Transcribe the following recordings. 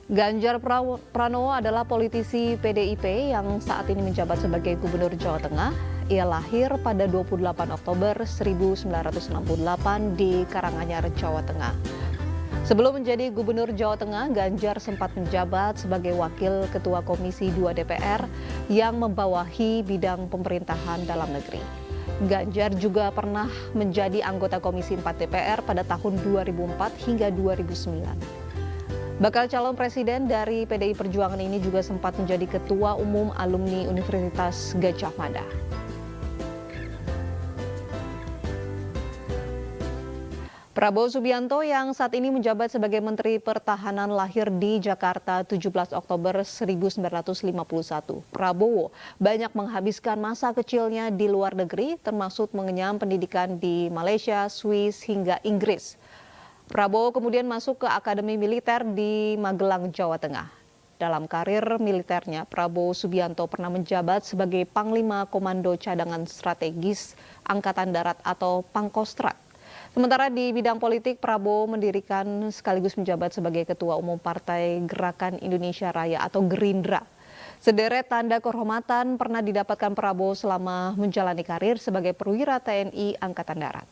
Ganjar Pranowo adalah politisi PDIP yang saat ini menjabat sebagai Gubernur Jawa Tengah. Ia lahir pada 28 Oktober 1968 di Karanganyar, Jawa Tengah. Sebelum menjadi Gubernur Jawa Tengah, Ganjar sempat menjabat sebagai Wakil Ketua Komisi 2 DPR yang membawahi bidang pemerintahan dalam negeri. Ganjar juga pernah menjadi anggota Komisi 4 DPR pada tahun 2004 hingga 2009. Bakal calon presiden dari PDI Perjuangan ini juga sempat menjadi Ketua Umum Alumni Universitas Gadjah Mada. Prabowo Subianto yang saat ini menjabat sebagai Menteri Pertahanan lahir di Jakarta 17 Oktober 1951. Prabowo banyak menghabiskan masa kecilnya di luar negeri, termasuk mengenyam pendidikan di Malaysia, Swiss, hingga Inggris. Prabowo kemudian masuk ke Akademi Militer di Magelang, Jawa Tengah. Dalam karir militernya, Prabowo Subianto pernah menjabat sebagai Panglima Komando Cadangan Strategis Angkatan Darat atau Pangkostrat. Sementara di bidang politik, Prabowo mendirikan sekaligus menjabat sebagai Ketua Umum Partai Gerakan Indonesia Raya atau Gerindra. Sederet tanda kehormatan pernah didapatkan Prabowo selama menjalani karir sebagai perwira TNI Angkatan Darat.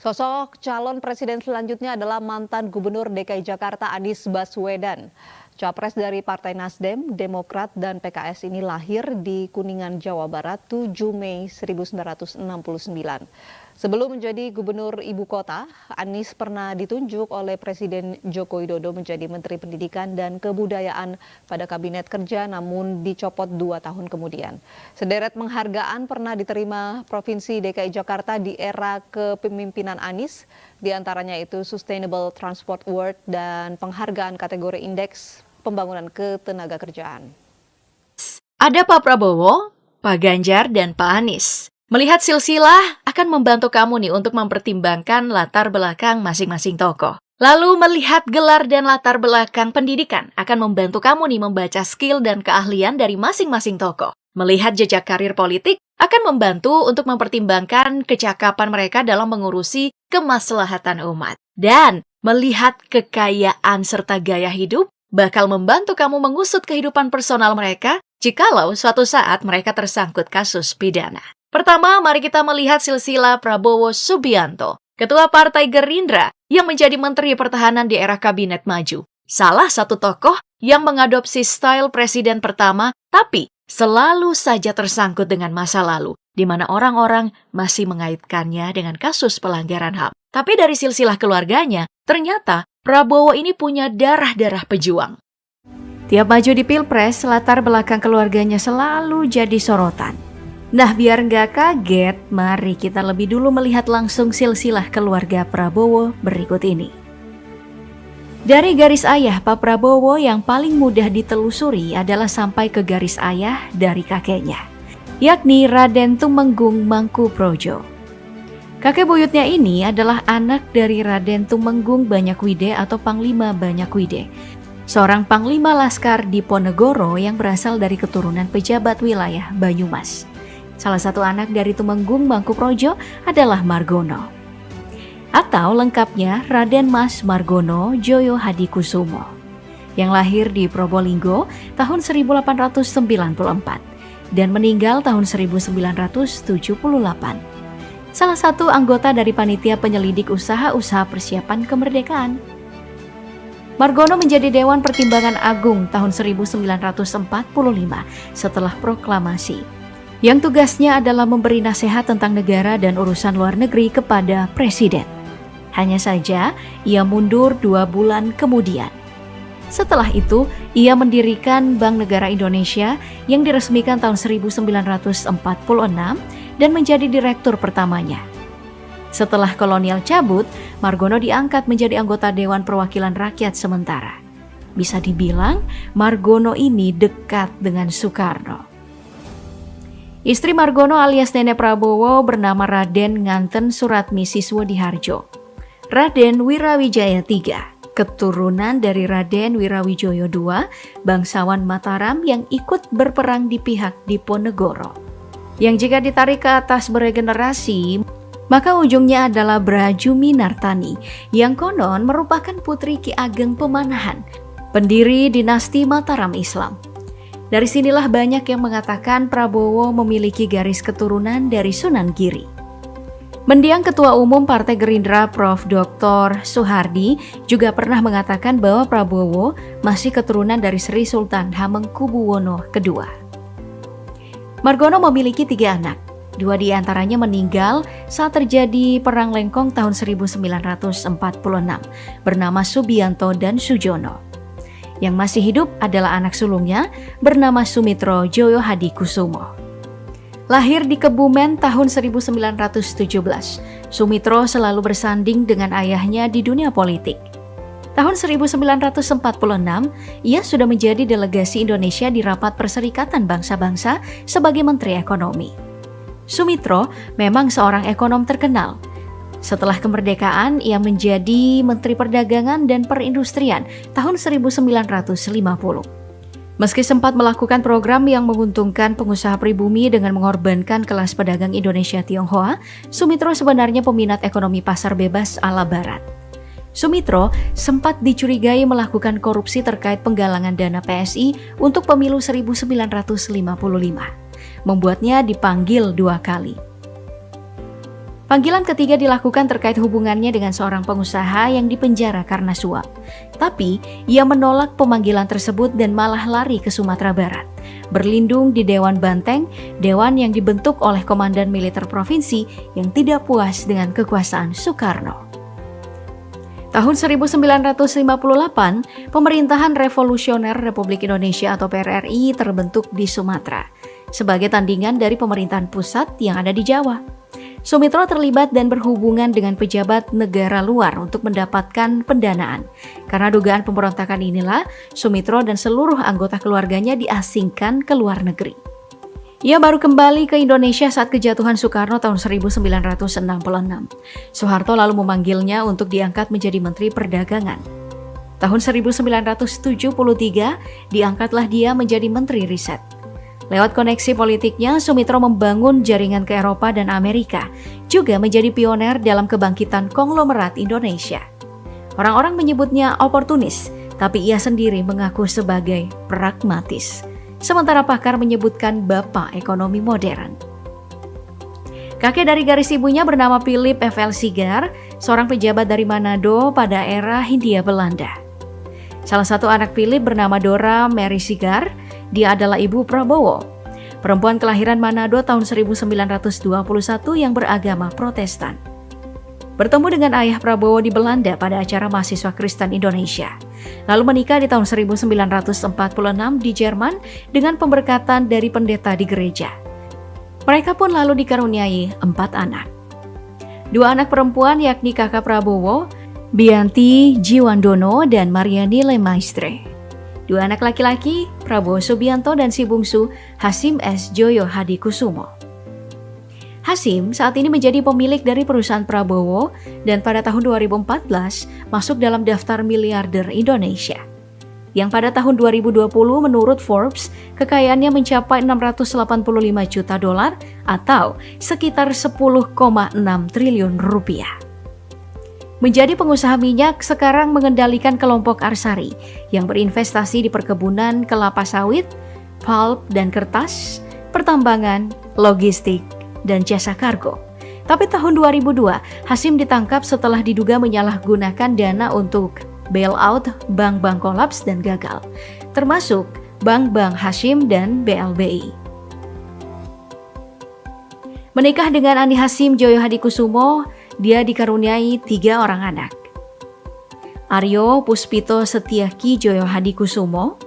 Sosok calon presiden selanjutnya adalah mantan Gubernur DKI Jakarta Anies Baswedan. Capres dari Partai Nasdem, Demokrat, dan PKS ini lahir di Kuningan, Jawa Barat 7 Mei 1969. Sebelum menjadi gubernur ibu kota, Anies pernah ditunjuk oleh Presiden Joko Widodo menjadi Menteri Pendidikan dan Kebudayaan pada Kabinet Kerja namun dicopot 2 tahun kemudian. Sederet penghargaan pernah diterima Provinsi DKI Jakarta di era kepemimpinan Anies, diantaranya itu Sustainable Transport Award dan penghargaan kategori Indeks Pembangunan Ketenagakerjaan. Ada Pak Prabowo, Pak Ganjar, dan Pak Anies. Melihat silsilah akan membantu kamu nih untuk mempertimbangkan latar belakang masing-masing tokoh. Lalu melihat gelar dan latar belakang pendidikan akan membantu kamu nih membaca skill dan keahlian dari masing-masing tokoh. Melihat jejak karir politik akan membantu untuk mempertimbangkan kecakapan mereka dalam mengurusi kemaslahatan umat. Dan melihat kekayaan serta gaya hidup bakal membantu kamu mengusut kehidupan personal mereka jikalau suatu saat mereka tersangkut kasus pidana. Pertama, mari kita melihat silsilah Prabowo Subianto, Ketua Partai Gerindra yang menjadi Menteri Pertahanan di era Kabinet Maju. Salah satu tokoh yang mengadopsi style presiden pertama, tapi selalu saja tersangkut dengan masa lalu, di mana orang-orang masih mengaitkannya dengan kasus pelanggaran HAM. Tapi dari silsilah keluarganya, ternyata Prabowo ini punya darah-darah pejuang. Tiap maju di Pilpres, latar belakang keluarganya selalu jadi sorotan. Nah, biar nggak kaget, mari kita lebih dulu melihat langsung silsilah keluarga Prabowo berikut ini. Dari garis ayah Pak Prabowo yang paling mudah ditelusuri adalah sampai ke garis ayah dari kakeknya, yakni Raden Tumenggung Mangkuprojo. Kakek buyutnya ini adalah anak dari Raden Tumenggung Banyakwide atau Panglima Banyakwide, seorang panglima laskar di Ponegoro yang berasal dari keturunan pejabat wilayah Banyumas. Salah satu anak dari Tumenggung Mangkuprojo adalah Margono. Atau lengkapnya Raden Mas Margono Joyo Hadikusumo, yang lahir di Probolinggo tahun 1894 dan meninggal tahun 1978. Salah satu anggota dari panitia penyelidik usaha-usaha persiapan kemerdekaan. Margono menjadi Dewan Pertimbangan Agung tahun 1945 setelah proklamasi, yang tugasnya adalah memberi nasihat tentang negara dan urusan luar negeri kepada Presiden. Hanya saja, ia mundur 2 bulan kemudian. Setelah itu, ia mendirikan Bank Negara Indonesia yang diresmikan tahun 1946 dan menjadi direktur pertamanya. Setelah kolonial cabut, Margono diangkat menjadi anggota Dewan Perwakilan Rakyat sementara. Bisa dibilang, Margono ini dekat dengan Soekarno. Istri Margono alias Nenek Prabowo bernama Raden Nganten Suratmi Siswodiharjo. Raden Wirawijaya III, keturunan dari Raden Wirawijoyo II, bangsawan Mataram yang ikut berperang di pihak Diponegoro. Yang jika ditarik ke atas beregenerasi, Maka ujungnya adalah Brajumi Nartani yang konon merupakan putri Ki Ageng Pemanahan, pendiri dinasti Mataram Islam. Dari sinilah banyak yang mengatakan Prabowo memiliki garis keturunan dari Sunan Giri. Mendiang Ketua Umum Partai Gerindra Prof. Dr. Soehardi juga pernah mengatakan bahwa Prabowo masih keturunan dari Sri Sultan Hamengkubuwono II. Margono memiliki 3 anak. 2 di antaranya meninggal saat terjadi Perang Lengkong tahun 1946 bernama Subianto dan Sujono. Yang masih hidup adalah anak sulungnya bernama Sumitro Joyo Hadikusumo. Lahir di Kebumen tahun 1917, Sumitro selalu bersanding dengan ayahnya di dunia politik. Tahun 1946, ia sudah menjadi delegasi Indonesia di Rapat Perserikatan Bangsa-Bangsa sebagai Menteri Ekonomi. Sumitro memang seorang ekonom terkenal. Setelah kemerdekaan, ia menjadi Menteri Perdagangan dan Perindustrian tahun 1950. Meski sempat melakukan program yang menguntungkan pengusaha pribumi dengan mengorbankan kelas pedagang Indonesia Tionghoa, Sumitro sebenarnya peminat ekonomi pasar bebas ala Barat. Sumitro sempat dicurigai melakukan korupsi terkait penggalangan dana PSI untuk pemilu 1955. Membuatnya dipanggil 2 kali. Panggilan ketiga dilakukan terkait hubungannya dengan seorang pengusaha yang dipenjara karena suap. Tapi, ia menolak pemanggilan tersebut dan malah lari ke Sumatera Barat. Berlindung di Dewan Banteng, dewan yang dibentuk oleh komandan militer provinsi yang tidak puas dengan kekuasaan Soekarno. Tahun 1958, Pemerintahan Revolusioner Republik Indonesia atau PRRI terbentuk di Sumatera sebagai tandingan dari pemerintahan pusat yang ada di Jawa. Sumitro terlibat dan berhubungan dengan pejabat negara luar untuk mendapatkan pendanaan. Karena dugaan pemberontakan inilah, Sumitro dan seluruh anggota keluarganya diasingkan ke luar negeri. Ia baru kembali ke Indonesia saat kejatuhan Soekarno tahun 1966. Soeharto lalu memanggilnya untuk diangkat menjadi Menteri Perdagangan. Tahun 1973, diangkatlah dia menjadi Menteri Riset. Lewat koneksi politiknya, Sumitro membangun jaringan ke Eropa dan Amerika, juga menjadi pioner dalam kebangkitan konglomerat Indonesia. Orang-orang menyebutnya oportunis, tapi ia sendiri mengaku sebagai pragmatis. Sementara pakar menyebutkan bapak ekonomi modern. Kakek dari garis ibunya bernama Philip F.L. Sigar, seorang pejabat dari Manado pada era Hindia Belanda. Salah satu anak Philip bernama Dora Mary Sigar, dia adalah ibu Prabowo, perempuan kelahiran Manado tahun 1921 yang beragama Protestan. Bertemu dengan ayah Prabowo di Belanda pada acara mahasiswa Kristen Indonesia. Lalu menikah di tahun 1946 di Jerman dengan pemberkatan dari pendeta di gereja. Mereka pun lalu dikaruniai 4 anak. 2 anak perempuan yakni kakak Prabowo, Bianti Jiwandono dan Mariani Lemaistre. 2 anak laki-laki, Prabowo Subianto dan si bungsu Hasim S. Joyo Hadikusumo. Hasim saat ini menjadi pemilik dari perusahaan Prabowo dan pada tahun 2014 masuk dalam daftar miliarder Indonesia. Yang pada tahun 2020 menurut Forbes, kekayaannya mencapai 685 juta dolar atau sekitar 10,6 triliun rupiah. Menjadi pengusaha minyak, sekarang mengendalikan kelompok Arsari yang berinvestasi di perkebunan kelapa sawit, pulp dan kertas, pertambangan, logistik, dan jasa kargo. Tapi tahun 2002, Hasim ditangkap setelah diduga menyalahgunakan dana untuk bailout bank-bank kolaps dan gagal, termasuk bank-bank Hasim dan BLBI. Menikah dengan Ani Hasim Joyo Hadikusumo, dia dikaruniai 3 orang anak. Aryo Puspito Setiaki Joyo Hadikusumo,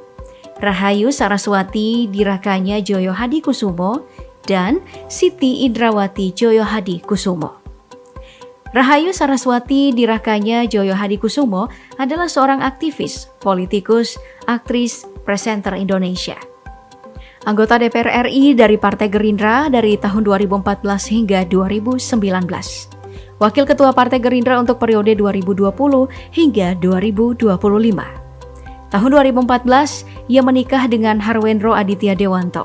Rahayu Saraswati Dirakanya Joyo Hadikusumo, dan Siti Indrawati Joyo Hadikusumo. Rahayu Saraswati Dirakanya Joyo Hadikusumo adalah seorang aktivis, politikus, aktris, presenter Indonesia. Anggota DPR RI dari Partai Gerindra dari tahun 2014 hingga 2019. Wakil Ketua Partai Gerindra untuk periode 2020 hingga 2025. Tahun 2014, ia menikah dengan Harwendro Aditya Dewanto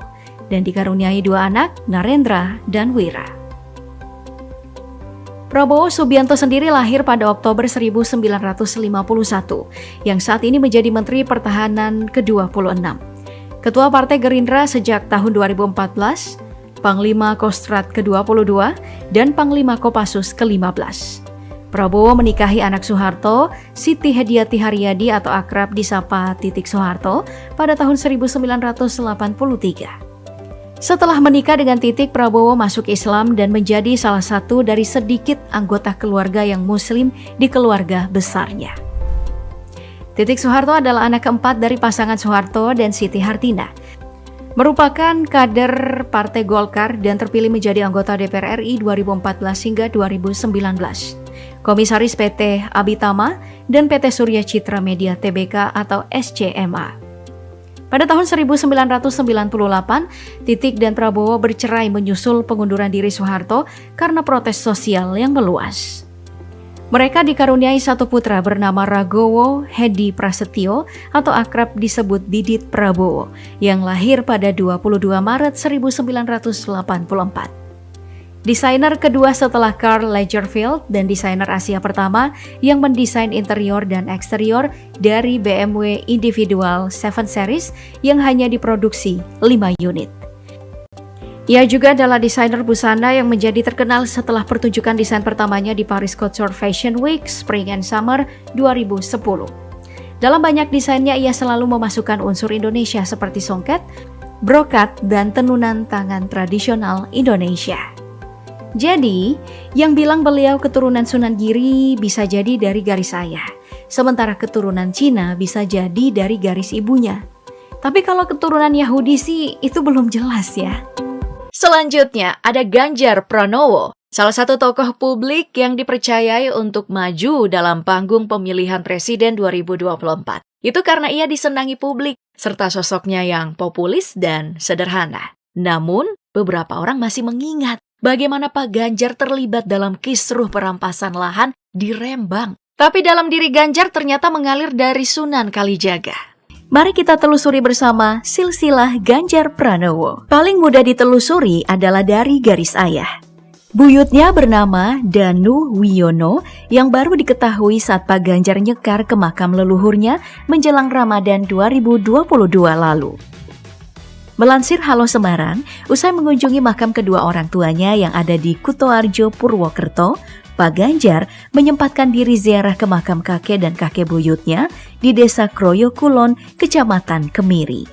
dan dikaruniai 2 anak, Narendra dan Wira. Prabowo Subianto sendiri lahir pada Oktober 1951, yang saat ini menjadi Menteri Pertahanan ke-26. Ketua Partai Gerindra sejak tahun 2014, Panglima Kostrad ke-22, dan Panglima Kopassus ke-15. Prabowo menikahi anak Soeharto, Siti Hediati Haryadi atau akrab disapa Titik Soeharto, pada tahun 1983. Setelah menikah dengan Titik, Prabowo masuk Islam dan menjadi salah satu dari sedikit anggota keluarga yang Muslim di keluarga besarnya. Titik Soeharto adalah anak keempat dari pasangan Soeharto dan Siti Hartina. Merupakan kader Partai Golkar dan terpilih menjadi anggota DPR RI 2014 hingga 2019. Komisaris PT Abitama dan PT Surya Citra Media Tbk atau SCMA. Pada tahun 1998, Titik dan Prabowo bercerai menyusul pengunduran diri Soeharto karena protes sosial yang meluas. Mereka dikaruniai satu putra bernama Ragowo Hedi Prasetyo atau akrab disebut Didit Prabowo yang lahir pada 22 Maret 1984. Desainer kedua setelah Karl Lagerfeld dan desainer Asia pertama yang mendesain interior dan eksterior dari BMW Individual 7 Series yang hanya diproduksi 5 unit. Ia juga adalah desainer busana yang menjadi terkenal setelah pertunjukan desain pertamanya di Paris Couture Fashion Week Spring and Summer 2010. Dalam banyak desainnya ia selalu memasukkan unsur Indonesia seperti songket, brokat, dan tenunan tangan tradisional Indonesia. Jadi, yang bilang beliau keturunan Sunan Giri bisa jadi dari garis ayah, sementara keturunan Cina bisa jadi dari garis ibunya. Tapi kalau keturunan Yahudi sih itu belum jelas ya. Selanjutnya ada Ganjar Pranowo, salah satu tokoh publik yang dipercayai untuk maju dalam panggung pemilihan presiden 2024. Itu karena ia disenangi publik, serta sosoknya yang populis dan sederhana. Namun, beberapa orang masih mengingat bagaimana Pak Ganjar terlibat dalam kisruh perampasan lahan di Rembang. Tapi dalam diri Ganjar ternyata mengalir dari Sunan Kalijaga. Mari kita telusuri bersama silsilah Ganjar Pranowo. Paling mudah ditelusuri adalah dari garis ayah. Buyutnya bernama Danu Wiono yang baru diketahui saat Pak Ganjar nyekar ke makam leluhurnya menjelang Ramadan 2022 lalu. Melansir Halo Semarang, usai mengunjungi makam kedua orang tuanya yang ada di Kutoarjo, Purwokerto, Pak Ganjar menyempatkan diri ziarah ke makam kakek dan kakek buyutnya di Desa Kroyo Kulon, Kecamatan Kemiri.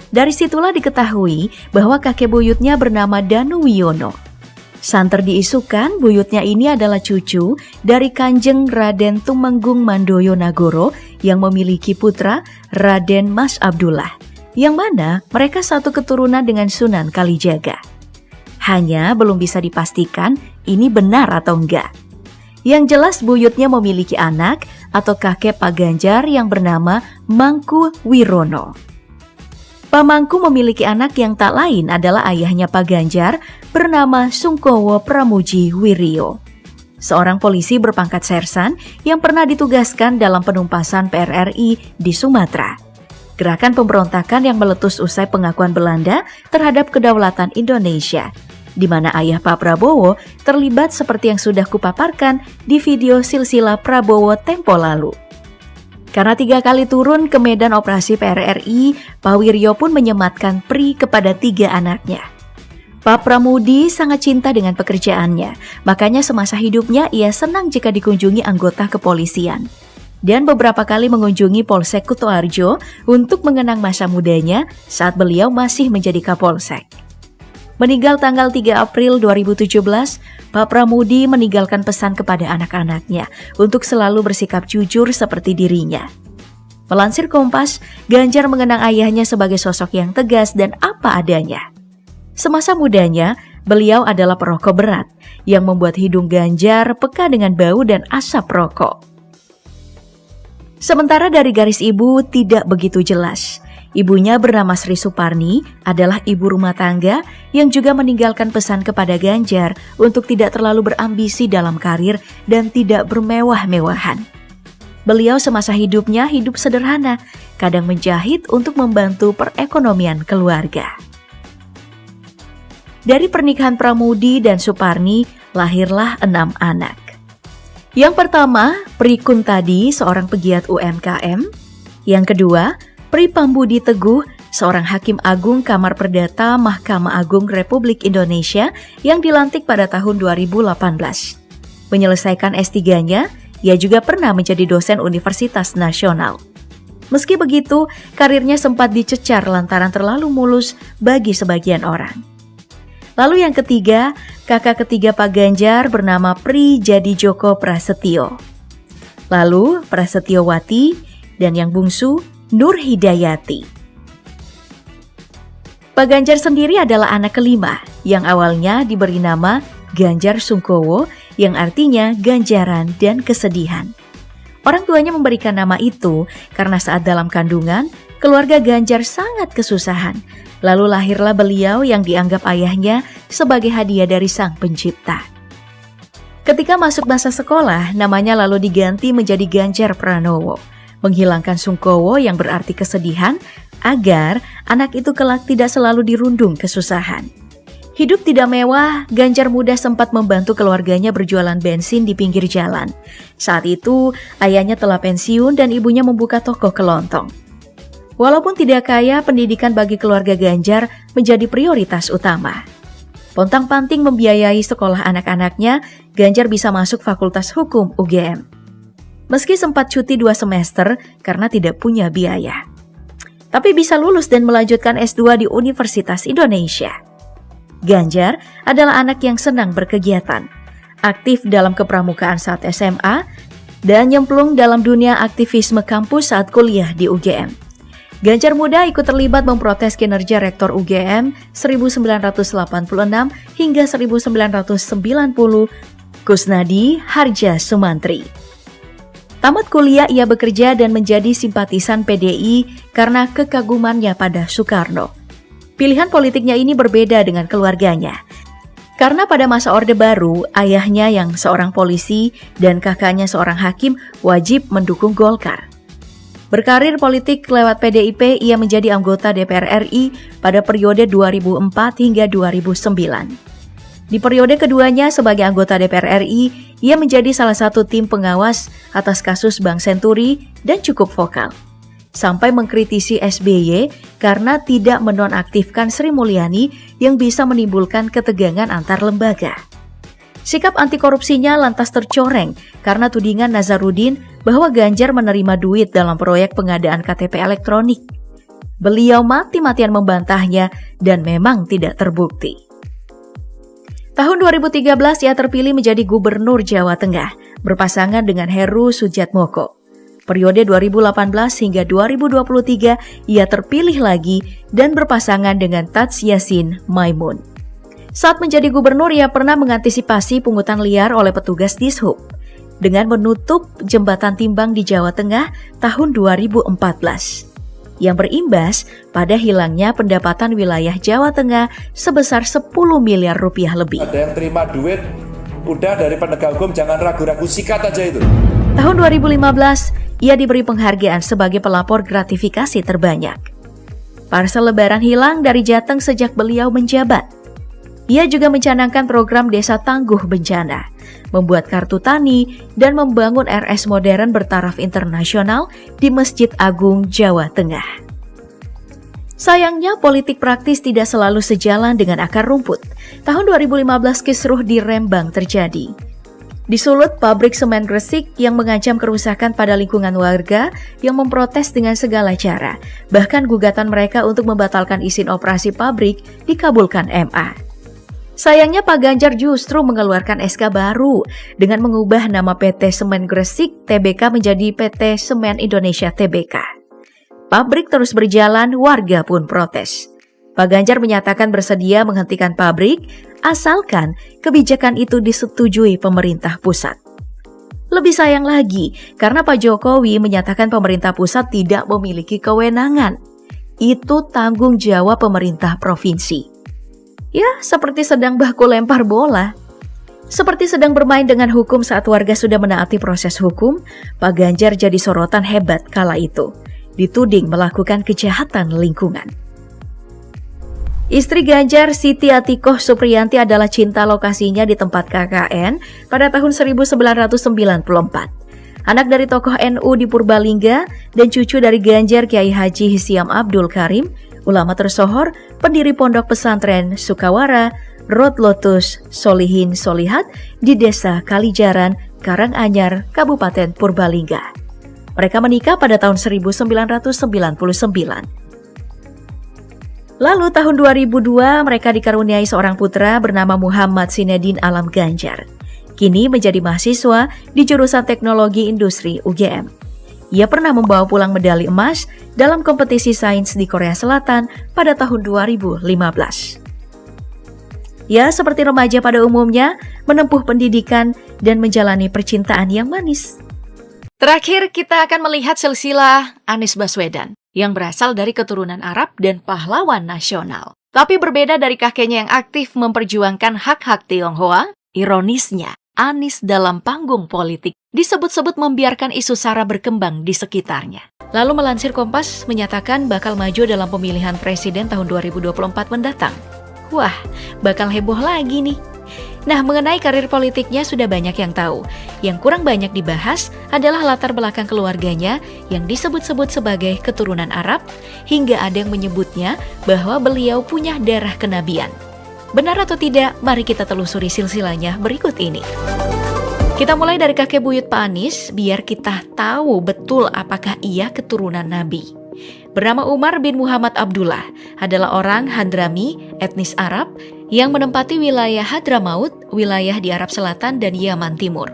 Dari situlah diketahui bahwa kakek buyutnya bernama Danu Wiono. Santer diisukan buyutnya ini adalah cucu dari Kanjeng Raden Tumenggung Mandoyo Nagoro yang memiliki putra Raden Mas Abdullah, yang mana mereka satu keturunan dengan Sunan Kalijaga. Hanya belum bisa dipastikan ini benar atau enggak. Yang jelas buyutnya memiliki anak atau kakek Pak Ganjar yang bernama Mangku Wirono. Pak Mangku memiliki anak yang tak lain adalah ayahnya Pak Ganjar bernama Sungkowo Pramuji Wiryo, seorang polisi berpangkat sersan yang pernah ditugaskan dalam penumpasan PRRI di Sumatera. Gerakan pemberontakan yang meletus usai pengakuan Belanda terhadap kedaulatan Indonesia, di mana ayah Pak Prabowo terlibat seperti yang sudah kupaparkan di video silsilah Prabowo tempo lalu. Karena 3 kali turun ke medan operasi PRRI, Pak Wiryo pun menyematkan pri kepada 3 anaknya. Pak Pramudi sangat cinta dengan pekerjaannya, makanya semasa hidupnya ia senang jika dikunjungi anggota kepolisian. Dan beberapa kali mengunjungi Polsek Kutoarjo untuk mengenang masa mudanya saat beliau masih menjadi Kapolsek. Meninggal tanggal 3 April 2017, Pak Pramudi meninggalkan pesan kepada anak-anaknya untuk selalu bersikap jujur seperti dirinya. Melansir Kompas, Ganjar mengenang ayahnya sebagai sosok yang tegas dan apa adanya. Semasa mudanya, beliau adalah perokok berat yang membuat hidung Ganjar peka dengan bau dan asap rokok. Sementara dari garis ibu tidak begitu jelas. Ibunya bernama Sri Suparni adalah ibu rumah tangga yang juga meninggalkan pesan kepada Ganjar untuk tidak terlalu berambisi dalam karir dan tidak bermewah-mewahan. Beliau semasa hidupnya hidup sederhana, kadang menjahit untuk membantu perekonomian keluarga. Dari pernikahan Pramudi dan Suparni, lahirlah 6 anak. Yang pertama, Pri Kuntadi, seorang pegiat UMKM. Yang kedua, Pri Pambudi Teguh, seorang hakim agung Kamar Perdata Mahkamah Agung Republik Indonesia yang dilantik pada tahun 2018. Menyelesaikan S3-nya, ia juga pernah menjadi dosen Universitas Nasional. Meski begitu, karirnya sempat dicecar lantaran terlalu mulus bagi sebagian orang. Lalu yang ketiga, kakak ketiga Pak Ganjar bernama Pri Jadi Joko Prasetyo. Lalu Prasetyowati dan yang bungsu Nur Hidayati. Pak Ganjar sendiri adalah anak kelima yang awalnya diberi nama Ganjar Sungkowo yang artinya ganjaran dan kesedihan. Orang tuanya memberikan nama itu karena saat dalam kandungan, keluarga Ganjar sangat kesusahan. Lalu lahirlah beliau yang dianggap ayahnya sebagai hadiah dari Sang Pencipta. Ketika masuk masa sekolah, namanya lalu diganti menjadi Ganjar Pranowo, menghilangkan Sungkowo yang berarti kesedihan, agar anak itu kelak tidak selalu dirundung kesusahan. Hidup tidak mewah, Ganjar muda sempat membantu keluarganya berjualan bensin di pinggir jalan. Saat itu, ayahnya telah pensiun dan ibunya membuka toko kelontong. Walaupun tidak kaya, pendidikan bagi keluarga Ganjar menjadi prioritas utama. Pontang-panting membiayai sekolah anak-anaknya, Ganjar bisa masuk Fakultas Hukum UGM. Meski sempat cuti 2 semester karena tidak punya biaya. Tapi bisa lulus dan melanjutkan S2 di Universitas Indonesia. Ganjar adalah anak yang senang berkegiatan, aktif dalam kepramukaan saat SMA, dan nyemplung dalam dunia aktivisme kampus saat kuliah di UGM. Ganjar muda ikut terlibat memprotes kinerja Rektor UGM 1986 hingga 1990, Kusnadi Harja Sumantri. Tamat kuliah ia bekerja dan menjadi simpatisan PDI karena kekagumannya pada Soekarno. Pilihan politiknya ini berbeda dengan keluarganya. Karena pada masa Orde Baru, ayahnya yang seorang polisi dan kakaknya seorang hakim wajib mendukung Golkar. Berkarir politik lewat PDIP, ia menjadi anggota DPR RI pada periode 2004 hingga 2009. Di periode keduanya sebagai anggota DPR RI, ia menjadi salah satu tim pengawas atas kasus Bank Senturi dan cukup vokal. Sampai mengkritisi SBY karena tidak menonaktifkan Sri Mulyani yang bisa menimbulkan ketegangan antar lembaga. Sikap anti korupsinya lantas tercoreng karena tudingan Nazarudin bahwa Ganjar menerima duit dalam proyek pengadaan KTP elektronik. Beliau mati-matian membantahnya dan memang tidak terbukti. Tahun 2013 ia terpilih menjadi Gubernur Jawa Tengah, berpasangan dengan Heru Sudjatmoko. Periode 2018 hingga 2023 ia terpilih lagi dan berpasangan dengan Tats Yassin Maimun. Saat menjadi gubernur, ia pernah mengantisipasi pungutan liar oleh petugas Dishub dengan menutup jembatan timbang di Jawa Tengah tahun 2014, yang berimbas pada hilangnya pendapatan wilayah Jawa Tengah sebesar 10 miliar rupiah lebih. Ada yang terima duit, udah dari penegak hukum jangan ragu-ragu, sikat aja itu. Tahun 2015, ia diberi penghargaan sebagai pelapor gratifikasi terbanyak. Parsel Lebaran hilang dari Jateng sejak beliau menjabat. Ia juga mencanangkan program Desa Tangguh Bencana, membuat kartu tani, dan membangun RS modern bertaraf internasional di Masjid Agung Jawa Tengah. Sayangnya, politik praktis tidak selalu sejalan dengan akar rumput. Tahun 2015 kisruh di Rembang terjadi. Di Sulut, pabrik semen Gresik yang mengancam kerusakan pada lingkungan warga yang memprotes dengan segala cara. Bahkan gugatan mereka untuk membatalkan izin operasi pabrik dikabulkan MA. Sayangnya Pak Ganjar justru mengeluarkan SK baru dengan mengubah nama PT Semen Gresik Tbk menjadi PT Semen Indonesia Tbk. Pabrik terus berjalan, warga pun protes. Pak Ganjar menyatakan bersedia menghentikan pabrik asalkan kebijakan itu disetujui pemerintah pusat. Lebih sayang lagi karena Pak Jokowi menyatakan pemerintah pusat tidak memiliki kewenangan. Itu tanggung jawab pemerintah provinsi. Ya, seperti sedang baku lempar bola. Seperti sedang bermain dengan hukum saat warga sudah menaati proses hukum, Pak Ganjar jadi sorotan hebat kala itu. Dituding melakukan kejahatan lingkungan. Istri Ganjar, Siti Atikoh Supriyanti adalah cinta lokasinya di tempat KKN pada tahun 1994. Anak dari tokoh NU di Purbalingga dan cucu dari Ganjar, Kiai Haji Hisham Abdul Karim, ulama tersohor, pendiri pondok pesantren Sukawara, Road Lotus, Solihin Solihat di Desa Kalijaran, Karanganyar, Kabupaten Purbalingga. Mereka menikah pada tahun 1999. Lalu tahun 2002 mereka dikaruniai seorang putra bernama Muhammad Sinedin Alam Ganjar. Kini menjadi mahasiswa di jurusan Teknologi Industri UGM. Ia pernah membawa pulang medali emas dalam kompetisi sains di Korea Selatan pada tahun 2015. Ya, seperti remaja pada umumnya, menempuh pendidikan dan menjalani percintaan yang manis. Terakhir, kita akan melihat silsilah Anies Baswedan yang berasal dari keturunan Arab dan pahlawan nasional. Tapi berbeda dari kakeknya yang aktif memperjuangkan hak-hak Tionghoa, ironisnya, Anies dalam panggung politik disebut-sebut membiarkan isu SARA berkembang di sekitarnya. Lalu melansir Kompas menyatakan bakal maju dalam pemilihan presiden tahun 2024 mendatang. Wah, bakal heboh lagi nih. Nah, mengenai karir politiknya sudah banyak yang tahu. Yang kurang banyak dibahas adalah latar belakang keluarganya yang disebut-sebut sebagai keturunan Arab, hingga ada yang menyebutnya bahwa beliau punya darah kenabian. Benar atau tidak? Mari kita telusuri silsilahnya berikut ini. Kita mulai dari kakek buyut Pak Anies, biar kita tahu betul apakah ia keturunan Nabi. Bernama Umar bin Muhammad Abdullah, adalah orang Hadrami, etnis Arab, yang menempati wilayah Hadramaut, wilayah di Arab Selatan dan Yaman Timur.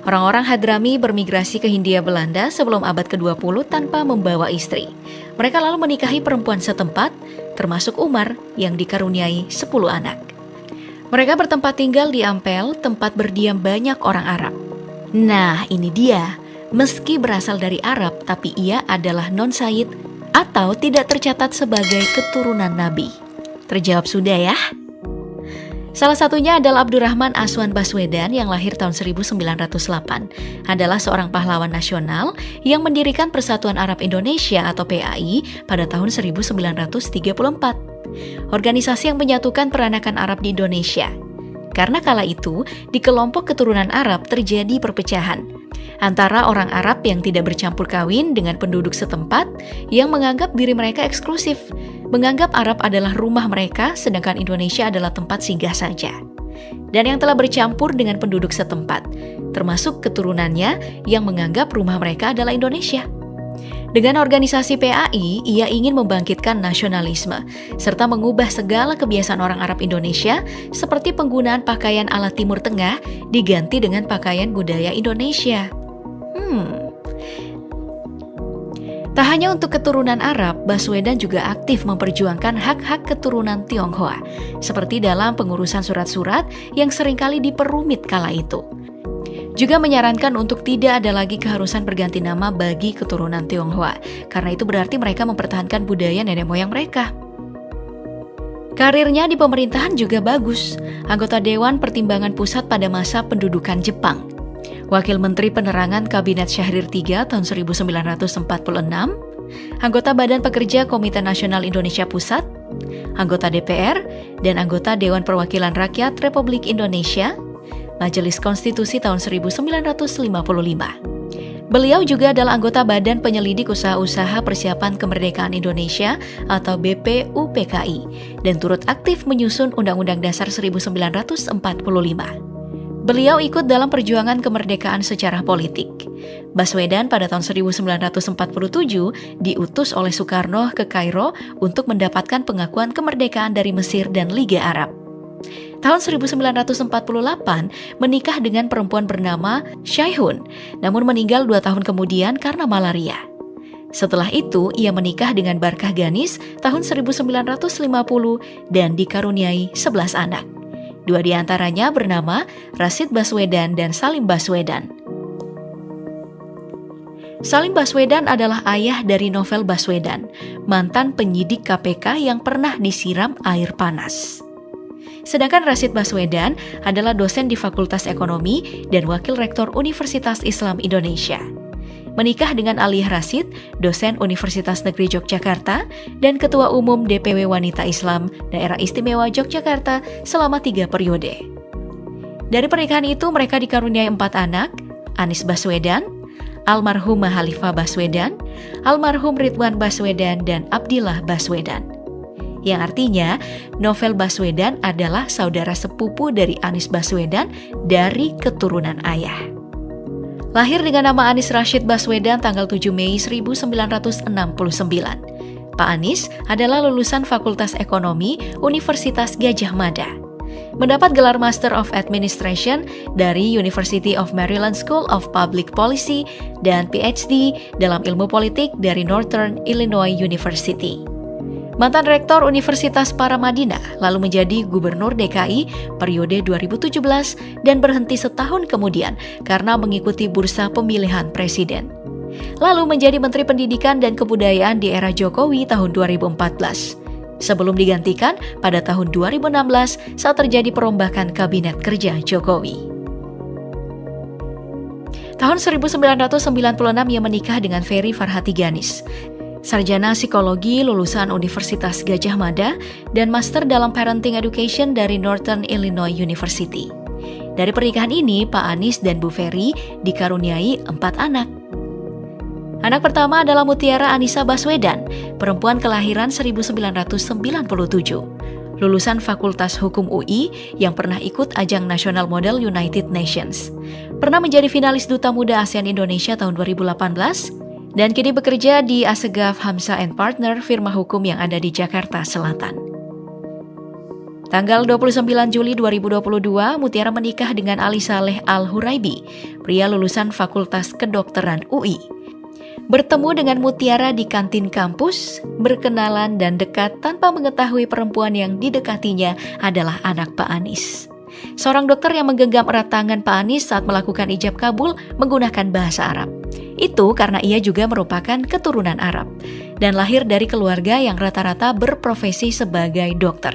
Orang-orang Hadrami bermigrasi ke Hindia Belanda sebelum abad ke-20 tanpa membawa istri. Mereka lalu menikahi perempuan setempat, termasuk Umar yang dikaruniai 10 anak. Mereka bertempat tinggal di Ampel, tempat berdiam banyak orang Arab. Nah, ini dia. Meski berasal dari Arab, tapi ia adalah non-Sayyid atau tidak tercatat sebagai keturunan Nabi. Terjawab sudah ya? Salah satunya adalah Abdurrahman Aswan Baswedan yang lahir tahun 1908. Adalah seorang pahlawan nasional yang mendirikan Persatuan Arab Indonesia atau PAI pada tahun 1934. Organisasi yang menyatukan peranakan Arab di Indonesia. Karena kala itu, di kelompok keturunan Arab terjadi perpecahan antara orang Arab yang tidak bercampur kawin dengan penduduk setempat yang menganggap diri mereka eksklusif, menganggap Arab adalah rumah mereka sedangkan Indonesia adalah tempat singgah saja. Dan yang telah bercampur dengan penduduk setempat, termasuk keturunannya yang menganggap rumah mereka adalah Indonesia. Dengan organisasi PAI, ia ingin membangkitkan nasionalisme, serta mengubah segala kebiasaan orang Arab Indonesia seperti penggunaan pakaian ala Timur Tengah diganti dengan pakaian budaya Indonesia. Tak hanya untuk keturunan Arab, Baswedan juga aktif memperjuangkan hak-hak keturunan Tionghoa, seperti dalam pengurusan surat-surat yang seringkali diperumit kala itu. Juga menyarankan untuk tidak ada lagi keharusan berganti nama bagi keturunan Tionghoa, karena itu berarti mereka mempertahankan budaya nenek moyang mereka. Karirnya di pemerintahan juga bagus, anggota Dewan Pertimbangan Pusat pada masa pendudukan Jepang, Wakil Menteri Penerangan Kabinet Syahrir III tahun 1946, anggota Badan Pekerja Komite Nasional Indonesia Pusat, anggota DPR, dan anggota Dewan Perwakilan Rakyat Republik Indonesia, Majelis Konstitusi tahun 1955. Beliau juga adalah anggota Badan Penyelidik Usaha-Usaha Persiapan Kemerdekaan Indonesia atau BPUPKI dan turut aktif menyusun Undang-Undang Dasar 1945. Beliau ikut dalam perjuangan kemerdekaan secara politik. Baswedan pada tahun 1947 diutus oleh Soekarno ke Kairo untuk mendapatkan pengakuan kemerdekaan dari Mesir dan Liga Arab. Tahun 1948 menikah dengan perempuan bernama Syaihun, namun meninggal 2 tahun kemudian karena malaria. Setelah itu, ia menikah dengan Barkah Ganis tahun 1950 dan dikaruniai 11 anak. 2 di antaranya bernama Rashid Baswedan dan Salim Baswedan. Salim Baswedan adalah ayah dari Novel Baswedan, mantan penyidik KPK yang pernah disiram air panas. Sedangkan Rashid Baswedan adalah dosen di Fakultas Ekonomi dan Wakil Rektor Universitas Islam Indonesia. menikah dengan Aliyah Rashid, dosen Universitas Negeri Yogyakarta dan Ketua Umum DPW Wanita Islam Daerah Istimewa Yogyakarta selama 3 periode. Dari pernikahan itu mereka dikaruniai 4 anak, Anies Baswedan, almarhum Khalifah Baswedan, almarhum Ridwan Baswedan, dan Abdillah Baswedan. Yang artinya, Novel Baswedan adalah saudara sepupu dari Anies Baswedan dari keturunan ayah. Lahir dengan nama Anies Rashid Baswedan tanggal 7 Mei 1969. Pak Anies adalah lulusan Fakultas Ekonomi Universitas Gadjah Mada. Mendapat gelar Master of Administration dari University of Maryland School of Public Policy dan PhD dalam ilmu politik dari Northern Illinois University. Mantan Rektor Universitas Paramadina, lalu menjadi Gubernur DKI periode 2017 dan berhenti setahun kemudian karena mengikuti bursa pemilihan presiden. Lalu menjadi Menteri Pendidikan dan Kebudayaan di era Jokowi tahun 2014. Sebelum digantikan pada tahun 2016 saat terjadi perombakan Kabinet Kerja Jokowi. Tahun 1996 ia menikah dengan Ferry Farhati Ganis, sarjana psikologi lulusan Universitas Gadjah Mada dan master dalam Parenting Education dari Northern Illinois University. Dari pernikahan ini, Pak Anies dan Bu Ferry dikaruniai 4 anak. Anak pertama adalah Mutiara Anissa Baswedan, perempuan kelahiran 1997, lulusan Fakultas Hukum UI yang pernah ikut ajang National Model United Nations. Pernah menjadi finalis Duta Muda ASEAN Indonesia tahun 2018 dan kini bekerja di Assegaf Hamzah & Partner, firma hukum yang ada di Jakarta Selatan. Tanggal 29 Juli 2022, Mutiara menikah dengan Ali Saleh Al-Huraibi, pria lulusan Fakultas Kedokteran UI. Bertemu dengan Mutiara di kantin kampus, berkenalan dan dekat tanpa mengetahui perempuan yang didekatinya adalah anak Pak Anies. Seorang dokter yang menggenggam erat tangan Pak Anies saat melakukan ijab kabul menggunakan bahasa Arab. Itu karena ia juga merupakan keturunan Arab dan lahir dari keluarga yang rata-rata berprofesi sebagai dokter.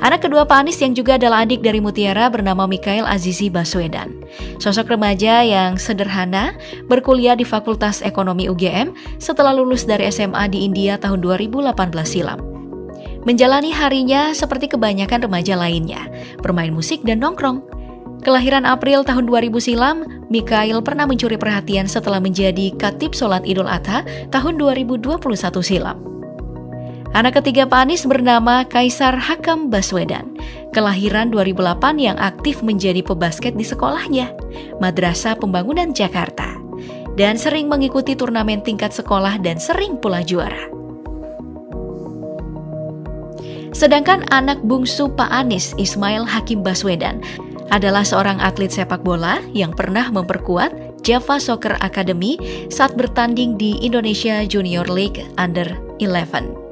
Anak kedua Pak Anies yang juga adalah adik dari Mutiara bernama Mikhail Azizi Baswedan. Sosok remaja yang sederhana, berkuliah di Fakultas Ekonomi UGM setelah lulus dari SMA di India tahun 2018 silam. Menjalani harinya seperti kebanyakan remaja lainnya, bermain musik dan nongkrong. Kelahiran April tahun 2000 silam, Mikhail pernah mencuri perhatian setelah menjadi khatib sholat Idul Adha tahun 2021 silam. Anak ketiga Pak Anies bernama Kaisar Hakam Baswedan, kelahiran 2008 yang aktif menjadi pebasket di sekolahnya, Madrasah Pembangunan Jakarta, dan sering mengikuti turnamen tingkat sekolah dan sering pula juara. Sedangkan anak bungsu Pak Anies, Ismail Hakim Baswedan, adalah seorang atlet sepak bola yang pernah memperkuat Java Soccer Academy saat bertanding di Indonesia Junior League Under 11.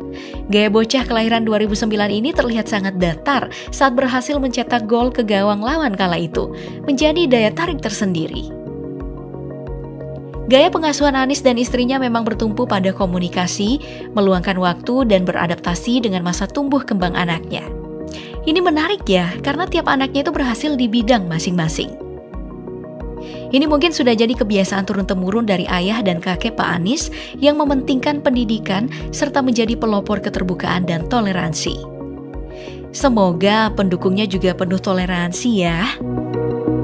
Gaya bocah kelahiran 2009 ini terlihat sangat datar saat berhasil mencetak gol ke gawang lawan kala itu, menjadi daya tarik tersendiri. Gaya pengasuhan Anies dan istrinya memang bertumpu pada komunikasi, meluangkan waktu dan beradaptasi dengan masa tumbuh kembang anaknya. Ini menarik ya, karena tiap anaknya itu berhasil di bidang masing-masing. Ini mungkin sudah jadi kebiasaan turun-temurun dari ayah dan kakek Pak Anies yang mementingkan pendidikan serta menjadi pelopor keterbukaan dan toleransi. Semoga pendukungnya juga penuh toleransi ya.